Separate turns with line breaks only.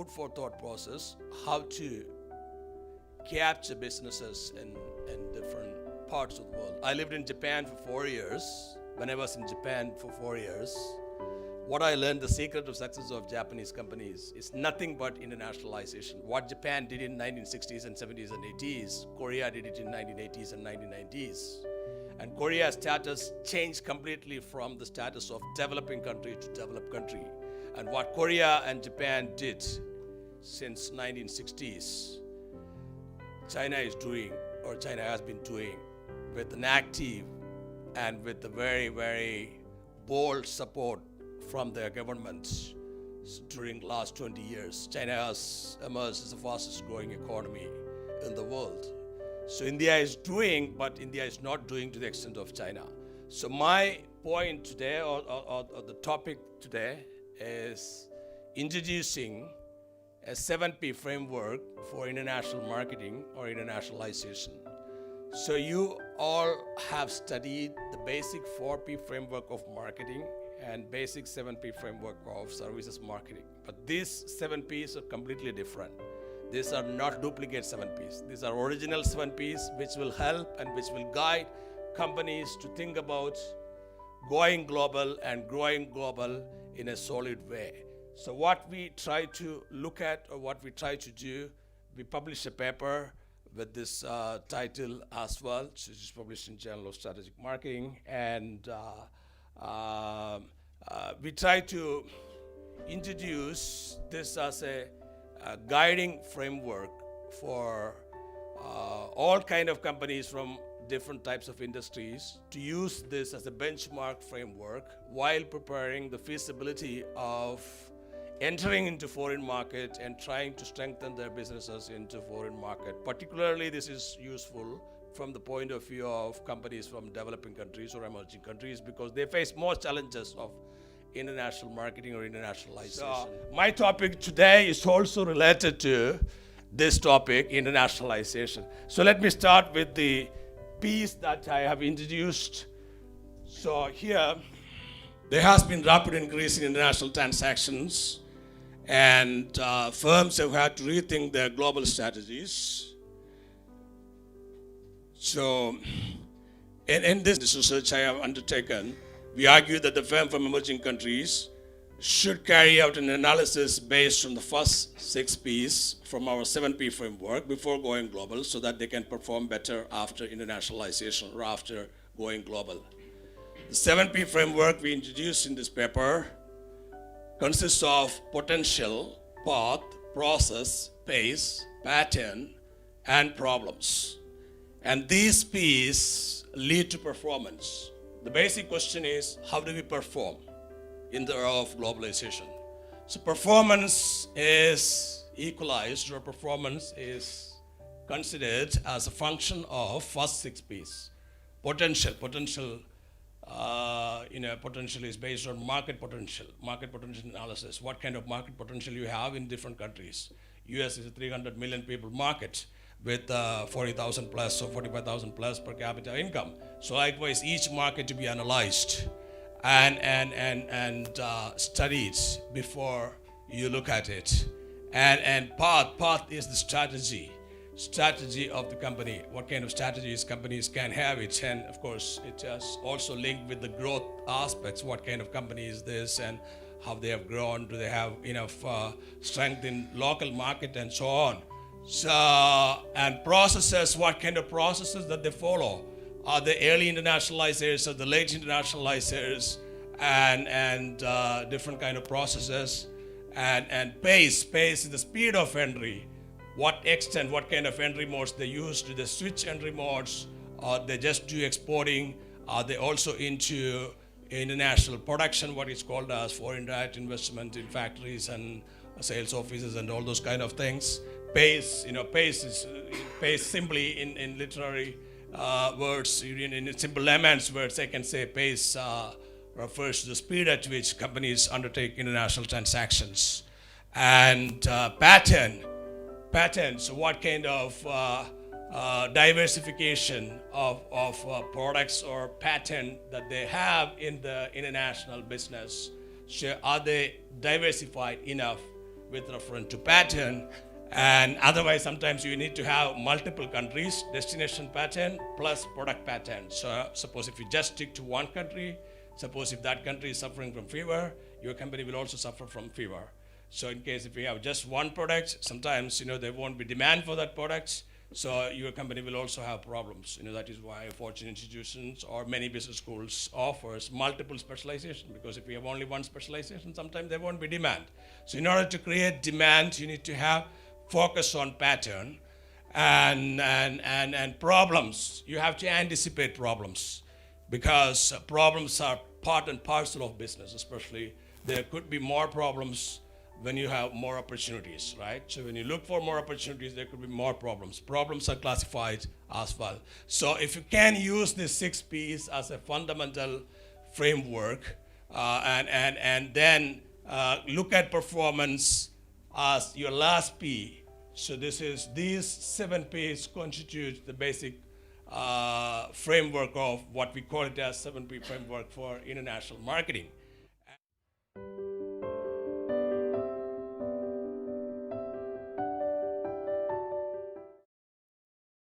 food for thought process, how to capture businesses in different parts of the world. I lived in Japan for 4 years. When I was in Japan for 4 years, what I learned, the secret of success of Japanese companies is nothing but internationalization. What Japan did in 1960s and 70s and 80s, Korea did it in 1980s and 1990s. And Korea's status changed completely from the status of developing country to developed country. And what Korea and Japan did since 1960s, China is doing, or China has been doing, with an active and with a very, very bold support from their governments during the last 20 years. China has emerged as the fastest growing economy in the world. So India is doing, but India is not doing to the extent of China. So my point today, or the topic today, is introducing a 7P framework for international marketing or internationalization. So you all have studied the basic 4P framework of marketing and basic 7P framework of services marketing. But these 7Ps are completely different. These are not duplicate 7Ps. These are original 7Ps which will help and which will guide companies to think about going global and growing global in a solid way. So what we try to look at, or what we try to do, we publish a paper with this title as well, which is published in Journal of Strategic Marketing, and we try to introduce this as a guiding framework for all kind of companies from different types of industries to use this as a benchmark framework while preparing the feasibility of entering into foreign market and trying to strengthen their businesses into foreign market. Particularly, this is useful from the point of view of companies from developing countries or emerging countries, because they face more challenges of international marketing or internationalization. So, my topic today is also related to this topic, internationalization. So let me start with the piece that I have introduced. So here, there has been rapid increase in international transactions, and firms have had to rethink their global strategies. So in this research I have undertaken, we argue that the firm from emerging countries should carry out an analysis based on the first 6 Ps from our 7P framework before going global, so that they can perform better after internationalization or after going global. The 7P framework we introduced in this paper consists of potential, path, process, pace, pattern, and problems. And these P's lead to performance. The basic question is, how do we perform in the era of globalization? So performance is equalized, or performance is considered as a function of first 6 P's. Potential is based on market potential analysis. What kind of market potential you have in different countries. US is a 300 million people market with 40,000 plus or 45,000 plus per capita income. So likewise, each market to be analyzed and studied before you look at it. And path is the strategy of the company. What kind of strategies companies can have it, and of course it is also linked with the growth aspects. What kind of company is this, and how they have grown? Do they have enough strength in local market, and so on? So, and processes, what kind of processes that they follow? Are they early internationalizers or the late internationalizers, and different kind of processes? And pace is the speed of entry. What extent, what kind of entry modes they use? Do they switch entry modes, or they just do exporting? Are they also into international production, what is called as foreign direct investment in factories and sales offices and all those kind of things? Pace simply in literary words, in simple layman's words, I can say pace refers to the speed at which companies undertake international transactions. And pattern, so what kind of diversification of products or pattern that they have in the international business. So are they diversified enough with reference to pattern. And otherwise, sometimes you need to have multiple countries, destination pattern plus product pattern. So suppose if you just stick to one country, suppose if that country is suffering from fever, your company will also suffer from fever. So in case if you have just one product, sometimes there won't be demand for that product. So your company will also have problems. That is why Fortune institutions or many business schools offers multiple specialization, because if you have only one specialization, sometimes there won't be demand. So in order to create demand, you need to have focus on pattern and problems. You have to anticipate problems, because problems are part and parcel of business. Especially there could be more problems when you have more opportunities, right? So when you look for more opportunities, there could be more problems. Problems are classified as well. So if you can use these 6 P's as a fundamental framework, and then look at performance as your last P. So these 7 P's constitute the basic framework of what we call it as 7P framework for international marketing.